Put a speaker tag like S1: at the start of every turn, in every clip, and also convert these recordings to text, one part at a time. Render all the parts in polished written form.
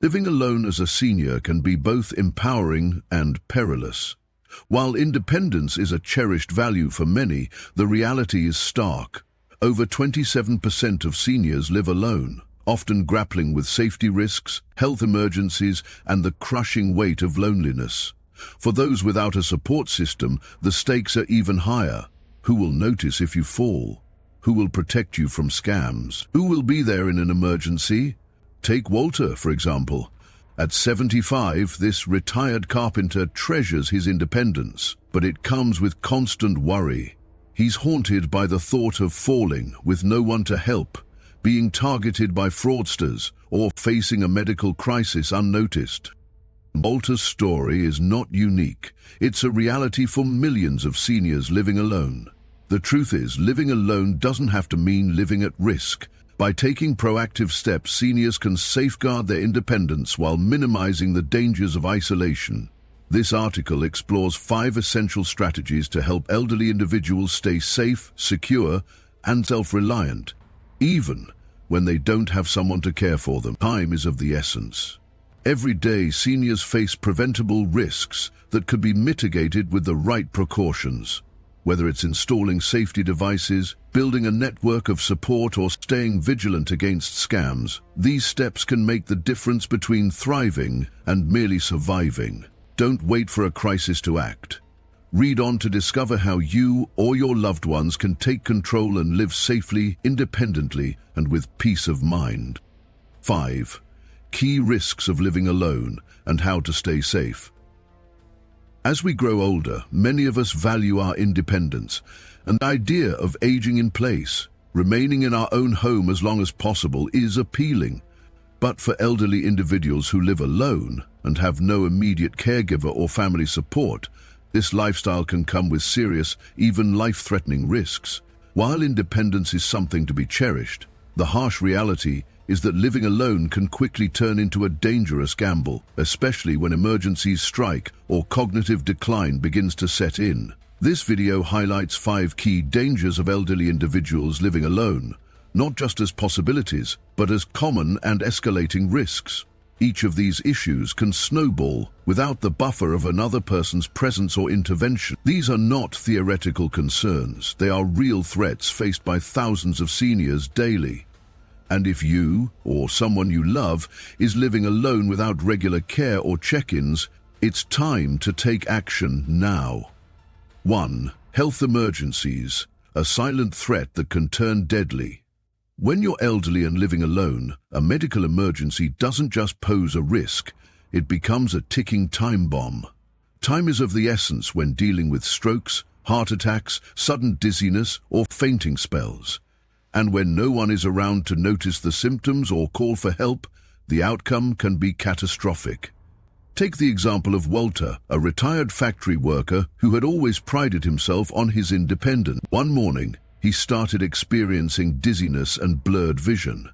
S1: Living alone as a senior can be both empowering and perilous. While independence is a cherished value for many, the reality is stark. Over 27% of seniors live alone, often grappling with safety risks, health emergencies, and the crushing weight of loneliness. For those without a support system, the stakes are even higher. Who will notice if you fall? Who will protect you from scams? Who will be there in an emergency? Take Walter, for example. At 75, this retired carpenter treasures his independence, but it comes with constant worry. He's haunted by the thought of falling with no one to help, being targeted by fraudsters, or facing a medical crisis unnoticed. Walter's story is not unique. It's a reality for millions of seniors living alone. The truth is, living alone doesn't have to mean living at risk. By taking proactive steps, seniors can safeguard their independence while minimizing the dangers of isolation. This article explores 5 essential strategies to help elderly individuals stay safe, secure, and self-reliant, even when they don't have someone to care for them. Time is of the essence. Every day, seniors face preventable risks that could be mitigated with the right precautions. Whether it's installing safety devices, building a network of support, or staying vigilant against scams, these steps can make the difference between thriving and merely surviving. Don't wait for a crisis to act. Read on to discover how you or your loved ones can take control and live safely, independently, and with peace of mind. 5. Key risks of living alone and how to stay safe. As we grow older, many of us value our independence, and the idea of aging in place, remaining in our own home as long as possible, is appealing. But for elderly individuals who live alone and have no immediate caregiver or family support, this lifestyle can come with serious, even life-threatening risks. While independence is something to be cherished, the harsh reality is that living alone can quickly turn into a dangerous gamble, especially when emergencies strike or cognitive decline begins to set in. This video highlights 5 key dangers of elderly individuals living alone, not just as possibilities, but as common and escalating risks. Each of these issues can snowball without the buffer of another person's presence or intervention. These are not theoretical concerns. They are real threats faced by thousands of seniors daily. And if you, or someone you love, is living alone without regular care or check-ins, it's time to take action now. 1. Health emergencies, a silent threat that can turn deadly. When you're elderly and living alone, a medical emergency doesn't just pose a risk, it becomes a ticking time bomb. Time is of the essence when dealing with strokes, heart attacks, sudden dizziness, or fainting spells. And when no one is around to notice the symptoms or call for help, the outcome can be catastrophic. Take the example of Walter, a retired factory worker who had always prided himself on his independence. One morning, he started experiencing dizziness and blurred vision.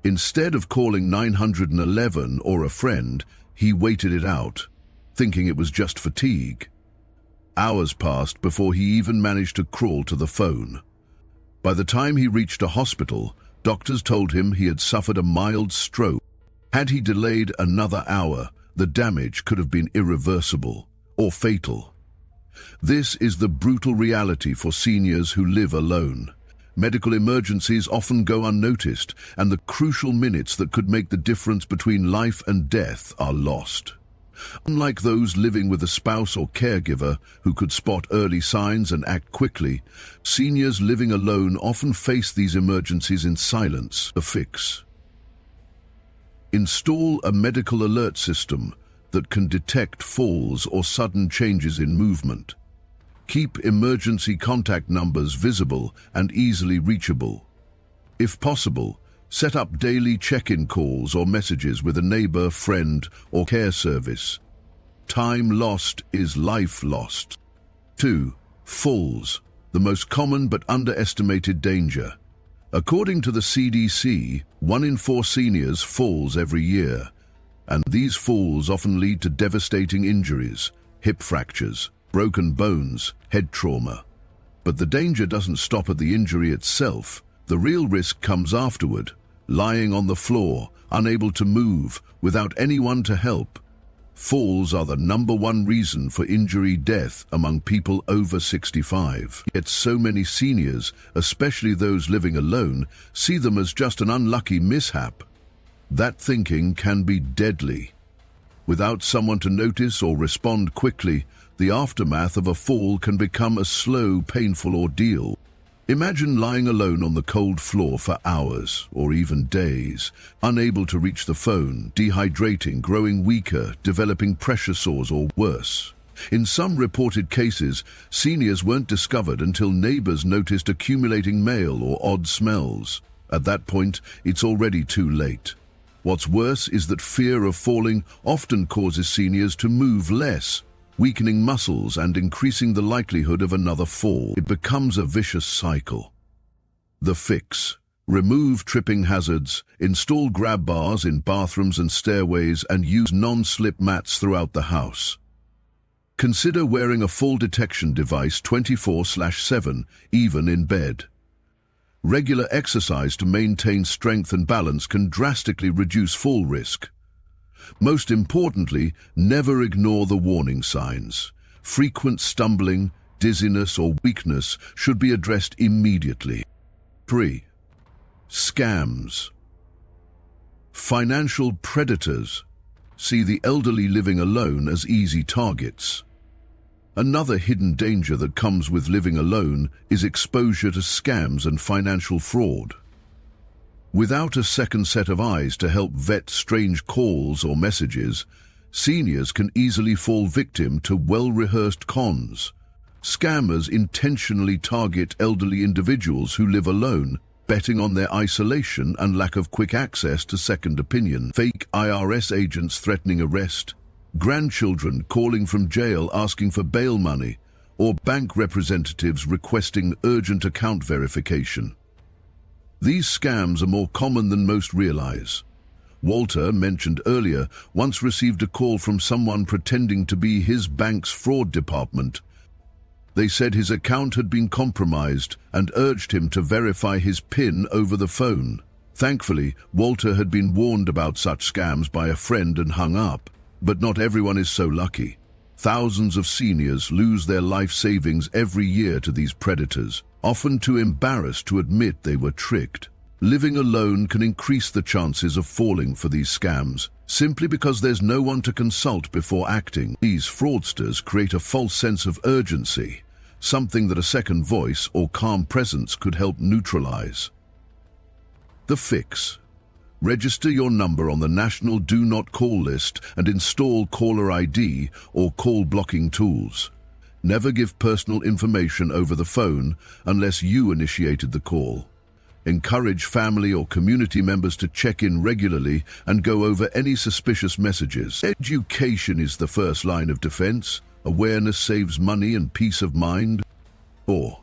S1: Instead of calling 911 or a friend, he waited it out, thinking it was just fatigue. Hours passed before he even managed to crawl to the phone. By the time he reached a hospital, doctors told him he had suffered a mild stroke. Had he delayed another hour, the damage could have been irreversible or fatal. This is the brutal reality for seniors who live alone. Medical emergencies often go unnoticed, and the crucial minutes that could make the difference between life and death are lost. Unlike those living with a spouse or caregiver who could spot early signs and act quickly, seniors living alone often face these emergencies in silence. A fix. Install a medical alert system that can detect falls or sudden changes in movement. Keep emergency contact numbers visible and easily reachable. If possible, set up daily check-in calls or messages with a neighbor, friend, or care service. Time lost is life lost. 2. Falls, the most common but underestimated danger. According to the CDC, 1 in 4 seniors falls every year, and these falls often lead to devastating injuries, hip fractures, broken bones, head trauma. But the danger doesn't stop at the injury itself. The real risk comes afterward, lying on the floor, unable to move, without anyone to help. Falls are the #1 reason for injury death among people over 65. Yet so many seniors, especially those living alone, see them as just an unlucky mishap. That thinking can be deadly. Without someone to notice or respond quickly, the aftermath of a fall can become a slow, painful ordeal. Imagine lying alone on the cold floor for hours or even days, unable to reach the phone, dehydrating, growing weaker, developing pressure sores or worse. In some reported cases, seniors weren't discovered until neighbors noticed accumulating mail or odd smells. At that point, it's already too late. What's worse is that fear of falling often causes seniors to move less, weakening muscles and increasing the likelihood of another fall. It becomes a vicious cycle. The fix: remove tripping hazards, install grab bars in bathrooms and stairways, and use non-slip mats throughout the house. Consider wearing a fall detection device 24/7, even in bed. Regular exercise to maintain strength and balance can drastically reduce fall risk. Most importantly, never ignore the warning signs. Frequent stumbling, dizziness, or weakness should be addressed immediately. 3. Scams. Financial predators see the elderly living alone as easy targets. Another hidden danger that comes with living alone is exposure to scams and financial fraud. Without a second set of eyes to help vet strange calls or messages, seniors can easily fall victim to well-rehearsed cons. Scammers intentionally target elderly individuals who live alone, betting on their isolation and lack of quick access to second opinion. Fake IRS agents threatening arrest, grandchildren calling from jail asking for bail money, or bank representatives requesting urgent account verification. These scams are more common than most realize. Walter, mentioned earlier, once received a call from someone pretending to be his bank's fraud department. They said his account had been compromised and urged him to verify his PIN over the phone. Thankfully, Walter had been warned about such scams by a friend and hung up. But not everyone is so lucky. Thousands of seniors lose their life savings every year to these predators, often too embarrassed to admit they were tricked. Living alone can increase the chances of falling for these scams, simply because there's no one to consult before acting. These fraudsters create a false sense of urgency, something that a second voice or calm presence could help neutralize. The fix: register your number on the National Do Not Call list and install caller ID or call blocking tools. Never give personal information over the phone unless you initiated the call. Encourage family or community members to check in regularly and go over any suspicious messages. Education is the first line of defense. Awareness saves money and peace of mind. 4.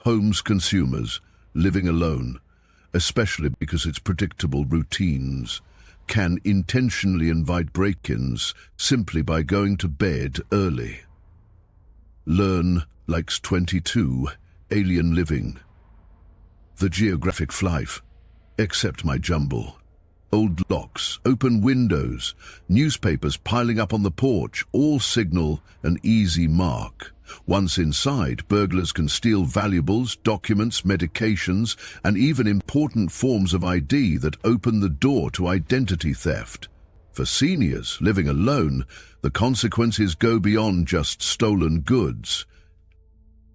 S1: Homes consumers living alone, especially because it's predictable routines, can intentionally invite break-ins simply by going to bed early. Learn likes 22, alien living. The geographic flight, accept my jumble. Old locks, open windows, newspapers piling up on the porch, all signal an easy mark. Once inside, burglars can steal valuables, documents, medications, and even important forms of ID that open the door to identity theft. For seniors living alone, the consequences go beyond just stolen goods.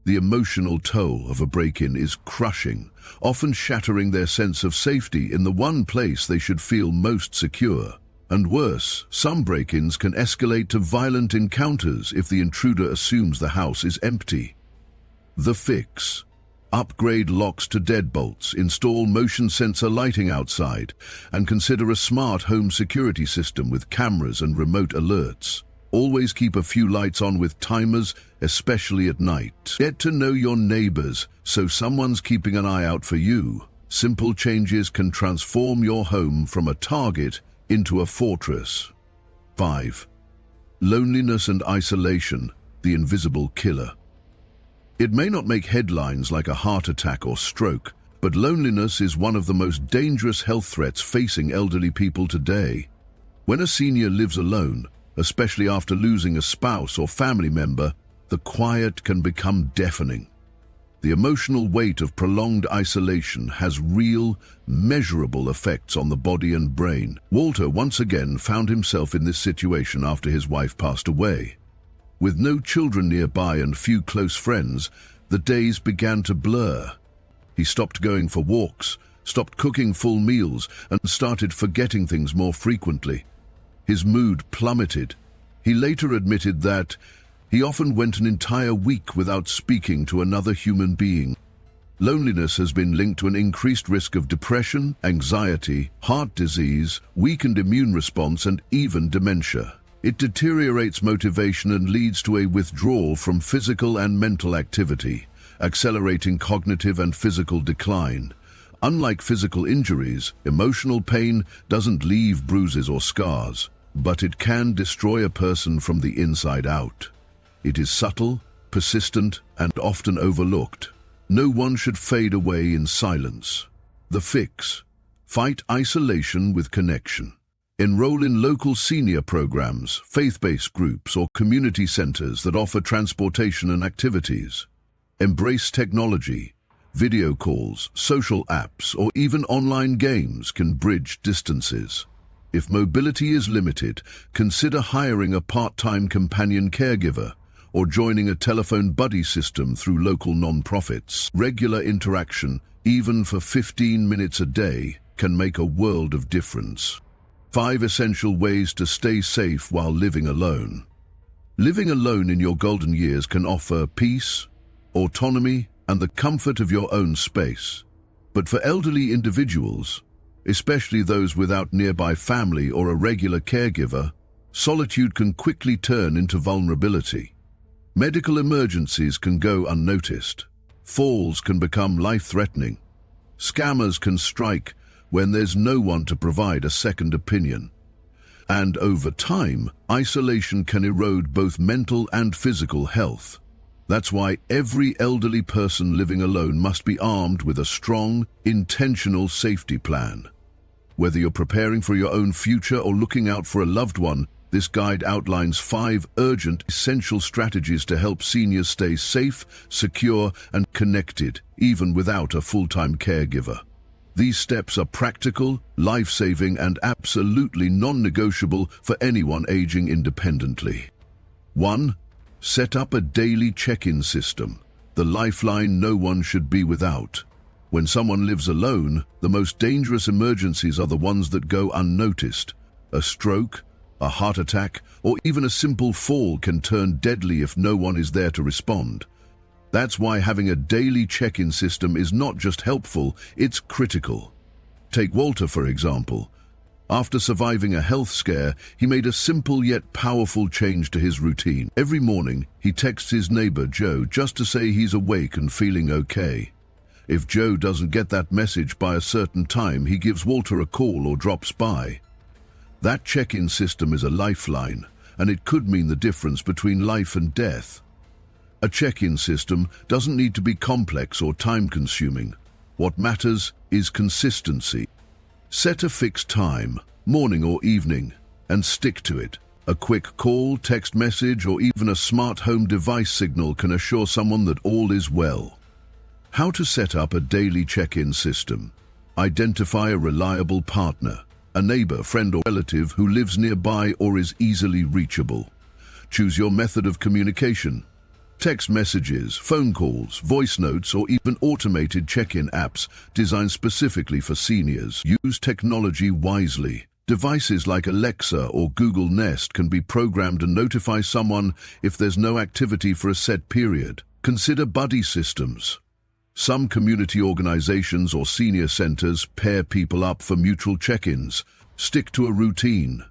S1: The emotional toll of a break-in is crushing, often shattering their sense of safety in the one place they should feel most secure. And worse, some break-ins can escalate to violent encounters if the intruder assumes the house is empty. The fix: upgrade locks to deadbolts, install motion sensor lighting outside, and consider a smart home security system with cameras and remote alerts. Always keep a few lights on with timers, especially at night. Get to know your neighbors so someone's keeping an eye out for you. Simple changes can transform your home from a target into a fortress. 5. Loneliness and isolation, the invisible killer. It may not make headlines like a heart attack or stroke, but loneliness is one of the most dangerous health threats facing elderly people today. When a senior lives alone, especially after losing a spouse or family member, the quiet can become deafening. The emotional weight of prolonged isolation has real, measurable effects on the body and brain. Walter once again found himself in this situation after his wife passed away. With no children nearby and few close friends, the days began to blur. He stopped going for walks, stopped cooking full meals, and started forgetting things more frequently. His mood plummeted. He later admitted that he often went an entire week without speaking to another human being. Loneliness has been linked to an increased risk of depression, anxiety, heart disease, weakened immune response, and even dementia. It deteriorates motivation and leads to a withdrawal from physical and mental activity, accelerating cognitive and physical decline. Unlike physical injuries, emotional pain doesn't leave bruises or scars, but it can destroy a person from the inside out. It is subtle, persistent, and often overlooked. No one should fade away in silence. The fix: fight isolation with connection. Enroll in local senior programs, faith-based groups, or community centers that offer transportation and activities. Embrace technology. Video calls, social apps, or even online games can bridge distances. If mobility is limited, consider hiring a part-time companion caregiver or joining a telephone buddy system through local non-profits. Regular interaction, even for 15 minutes a day, can make a world of difference. 5 essential ways to stay safe while living alone. Living alone in your golden years can offer peace, autonomy, and the comfort of your own space. But for elderly individuals, especially those without nearby family or a regular caregiver, solitude can quickly turn into vulnerability. Medical emergencies can go unnoticed. Falls can become life-threatening. Scammers can strike when there's no one to provide a second opinion. And over time, isolation can erode both mental and physical health. That's why every elderly person living alone must be armed with a strong, intentional safety plan. Whether you're preparing for your own future or looking out for a loved one, this guide outlines 5 urgent, essential strategies to help seniors stay safe, secure, and connected, even without a full-time caregiver. These steps are practical, life-saving, and absolutely non-negotiable for anyone aging independently. 1. Set up a daily check-in system, the lifeline no one should be without. When someone lives alone, the most dangerous emergencies are the ones that go unnoticed. A stroke, a heart attack, or even a simple fall can turn deadly if no one is there to respond. That's why having a daily check-in system is not just helpful, it's critical. Take Walter, for example. After surviving a health scare, he made a simple yet powerful change to his routine. Every morning, he texts his neighbor Joe just to say he's awake and feeling okay. If Joe doesn't get that message by a certain time, he gives Walter a call or drops by. That check-in system is a lifeline, and it could mean the difference between life and death. A check-in system doesn't need to be complex or time-consuming. What matters is consistency. Set a fixed time, morning or evening, and stick to it. A quick call, text message, or even a smart home device signal can assure someone that all is well. How to set up a daily check-in system. Identify a reliable partner, a neighbor, friend, or relative who lives nearby or is easily reachable. Choose your method of communication. Text messages, phone calls, voice notes, or even automated check-in apps designed specifically for seniors. Use technology wisely. Devices like Alexa or Google Nest can be programmed to notify someone if there's no activity for a set period. Consider buddy systems. Some community organizations or senior centers pair people up for mutual check-ins. Stick to a routine.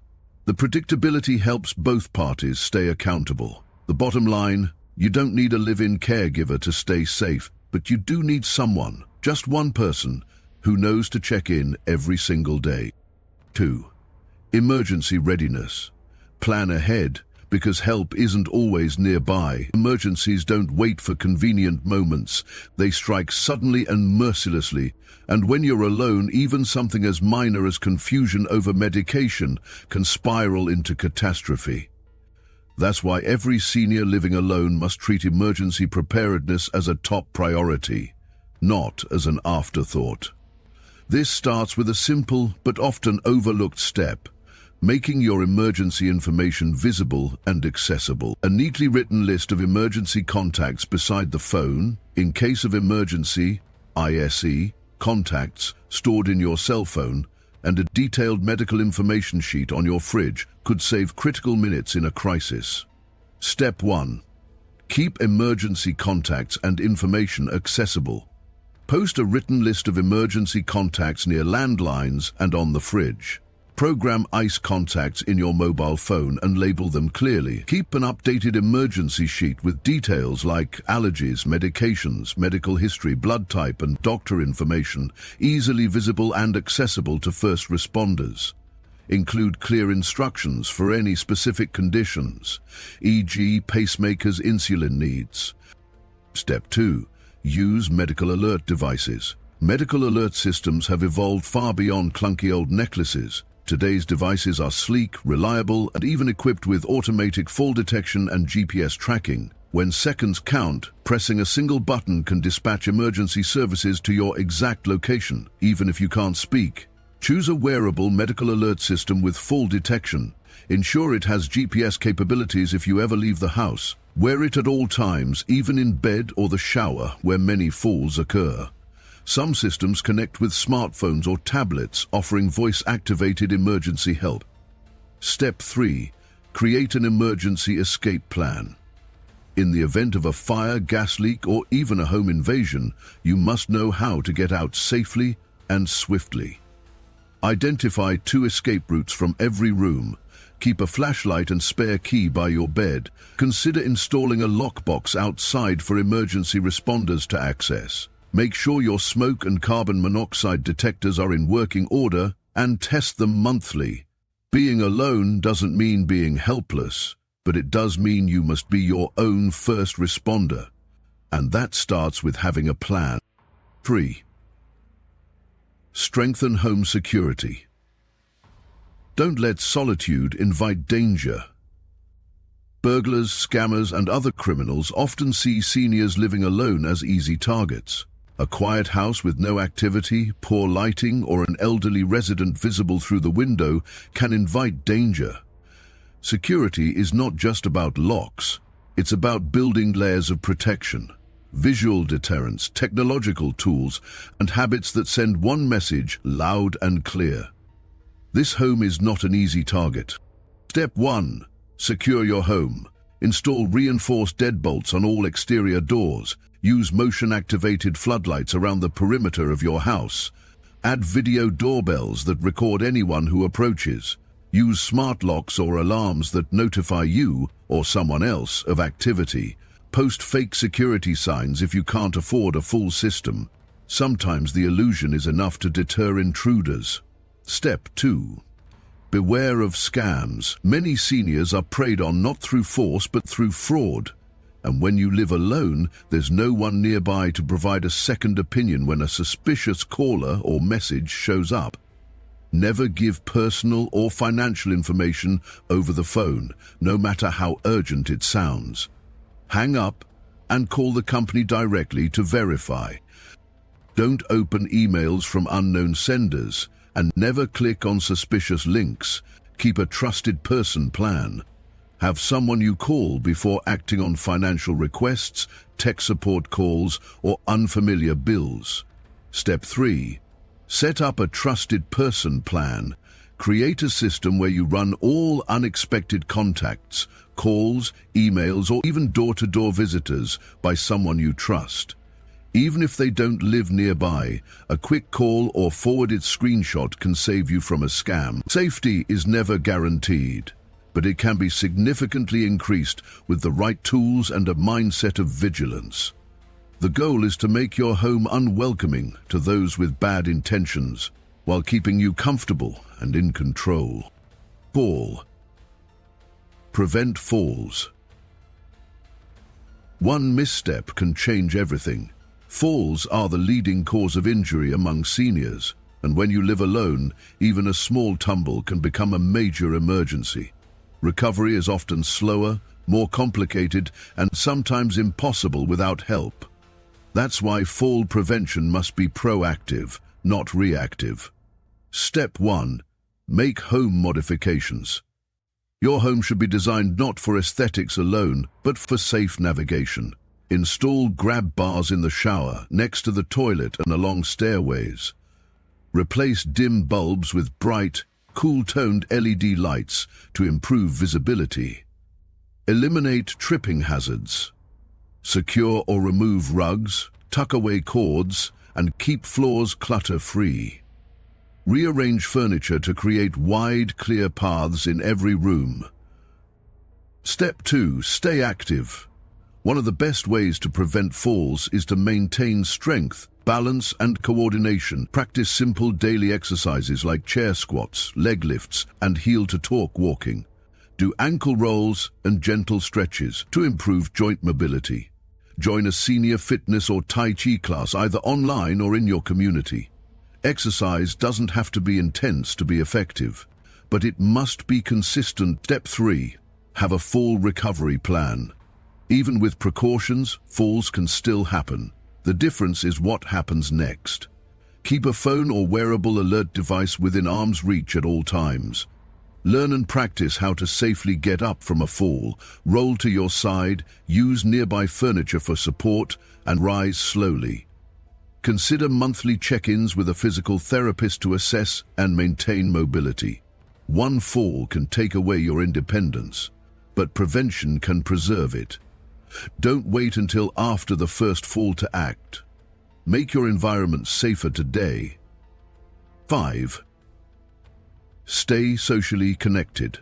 S1: The predictability helps both parties stay accountable. The bottom line, you don't need a live-in caregiver to stay safe, but you do need someone, just one person, who knows to check in every single day. 2. Emergency readiness. Plan ahead, because help isn't always nearby. Emergencies don't wait for convenient moments. They strike suddenly and mercilessly. And when you're alone, even something as minor as confusion over medication can spiral into catastrophe. That's why every senior living alone must treat emergency preparedness as a top priority, not as an afterthought. This starts with a simple but often overlooked step: making your emergency information visible and accessible. A neatly written list of emergency contacts beside the phone, in case of emergency, ISE, contacts stored in your cell phone, and a detailed medical information sheet on your fridge could save critical minutes in a crisis. Step 1. Keep emergency contacts and information accessible. Post a written list of emergency contacts near landlines and on the fridge. Program ICE contacts in your mobile phone and label them clearly. Keep an updated emergency sheet with details like allergies, medications, medical history, blood type, and doctor information, easily visible and accessible to first responders. Include clear instructions for any specific conditions, e.g. pacemakers, insulin needs. Step 2. Use medical alert devices. Medical alert systems have evolved far beyond clunky old necklaces. Today's devices are sleek, reliable, and even equipped with automatic fall detection and GPS tracking. When seconds count, pressing a single button can dispatch emergency services to your exact location, even if you can't speak. Choose a wearable medical alert system with full detection. Ensure it has GPS capabilities if you ever leave the house. Wear it at all times, even in bed or the shower, where many falls occur. Some systems connect with smartphones or tablets, offering voice-activated emergency help. Step 3. Create an emergency escape plan. In the event of a fire, gas leak, or even a home invasion, you must know how to get out safely and swiftly. Identify 2 escape routes from every room. Keep a flashlight and spare key by your bed. Consider installing a lockbox outside for emergency responders to access. Make sure your smoke and carbon monoxide detectors are in working order and test them monthly. Being alone doesn't mean being helpless, but it does mean you must be your own first responder. And that starts with having a plan. 3. Strengthen home security. Don't let solitude invite danger. Burglars, scammers, and other criminals often see seniors living alone as easy targets. A quiet house with no activity, poor lighting, or an elderly resident visible through the window can invite danger. Security is not just about locks. It's about building layers of protection, visual deterrence, technological tools, and habits that send one message loud and clear. This home is not an easy target. Step 1. Secure your home. Install reinforced deadbolts on all exterior doors. Use motion-activated floodlights around the perimeter of your house. Add video doorbells that record anyone who approaches. Use smart locks or alarms that notify you or someone else of activity. Post fake security signs if you can't afford a full system. Sometimes the illusion is enough to deter intruders. Step 2. Beware of scams. Many seniors are preyed on not through force but through fraud. And when you live alone, there's no one nearby to provide a second opinion when a suspicious caller or message shows up. Never give personal or financial information over the phone, no matter how urgent it sounds. Hang up and call the company directly to verify. Don't open emails from unknown senders, and never click on suspicious links. Keep a trusted person plan. Have someone you call before acting on financial requests, tech support calls, or unfamiliar bills. Step 3. Set up a trusted person plan. Create a system where you run all unexpected contacts, calls, emails, or even door-to-door visitors by someone you trust. Even if they don't live nearby, a quick call or forwarded screenshot can save you from a scam. Safety is never guaranteed, but it can be significantly increased with the right tools and a mindset of vigilance. The goal is to make your home unwelcoming to those with bad intentions, while keeping you comfortable and in control. Fall. Prevent falls. One misstep can change everything. Falls are the leading cause of injury among seniors, and when you live alone, even a small tumble can become a major emergency. Recovery is often slower, more complicated, and sometimes impossible without help. That's why fall prevention must be proactive, not reactive. Step 1. Make home modifications. Your home should be designed not for aesthetics alone, but for safe navigation. Install grab bars in the shower, next to the toilet and along stairways. Replace dim bulbs with bright, cool-toned LED lights to improve visibility. Eliminate tripping hazards. Secure or remove rugs, tuck away cords, and keep floors clutter-free. Rearrange furniture to create wide, clear paths in every room. Step 2. Stay active. One of the best ways to prevent falls is to maintain strength, balance, and coordination. Practice simple daily exercises like chair squats, leg lifts, and heel-to-talk walking. Do ankle rolls and gentle stretches to improve joint mobility. Join a senior fitness or Tai Chi class either online or in your community. Exercise doesn't have to be intense to be effective, but it must be consistent. Step 3. Have a fall recovery plan. Even with precautions, falls can still happen. The difference is what happens next. Keep a phone or wearable alert device within arm's reach at all times. Learn and practice how to safely get up from a fall, roll to your side, use nearby furniture for support, and rise slowly. Consider monthly check-ins with a physical therapist to assess and maintain mobility. One fall can take away your independence, but prevention can preserve it. Don't wait until after the first fall to act. Make your environment safer today. 5. Stay socially connected.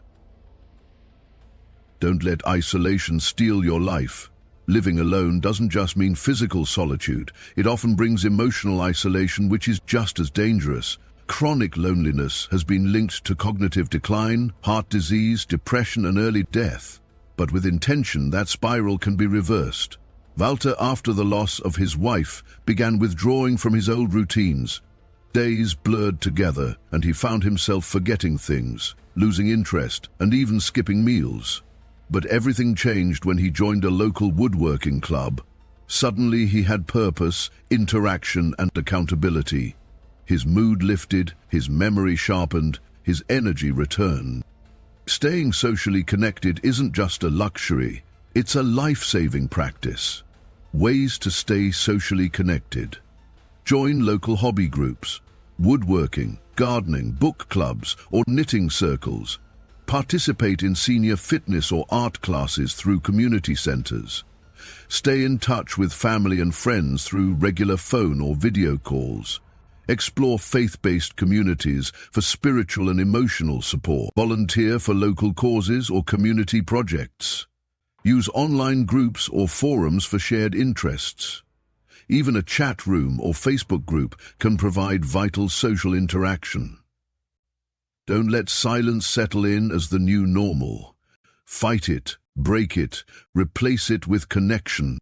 S1: Don't let isolation steal your life. Living alone doesn't just mean physical solitude. It often brings emotional isolation, which is just as dangerous. Chronic loneliness has been linked to cognitive decline, heart disease, depression, and early death. But with intention, that spiral can be reversed. Walter, after the loss of his wife, began withdrawing from his old routines. Days blurred together, and he found himself forgetting things, losing interest, and even skipping meals. But everything changed when he joined a local woodworking club. Suddenly he had purpose, interaction, and accountability. His mood lifted, his memory sharpened, his energy returned. Staying socially connected isn't just a luxury, it's a life-saving practice. Ways to stay socially connected. Join local hobby groups, woodworking, gardening, book clubs, or knitting circles. Participate in senior fitness or art classes through community centers. Stay in touch with family and friends through regular phone or video calls. Explore faith-based communities for spiritual and emotional support. Volunteer for local causes or community projects. Use online groups or forums for shared interests. Even a chat room or Facebook group can provide vital social interaction. Don't let silence settle in as the new normal. Fight it, break it, replace it with connection.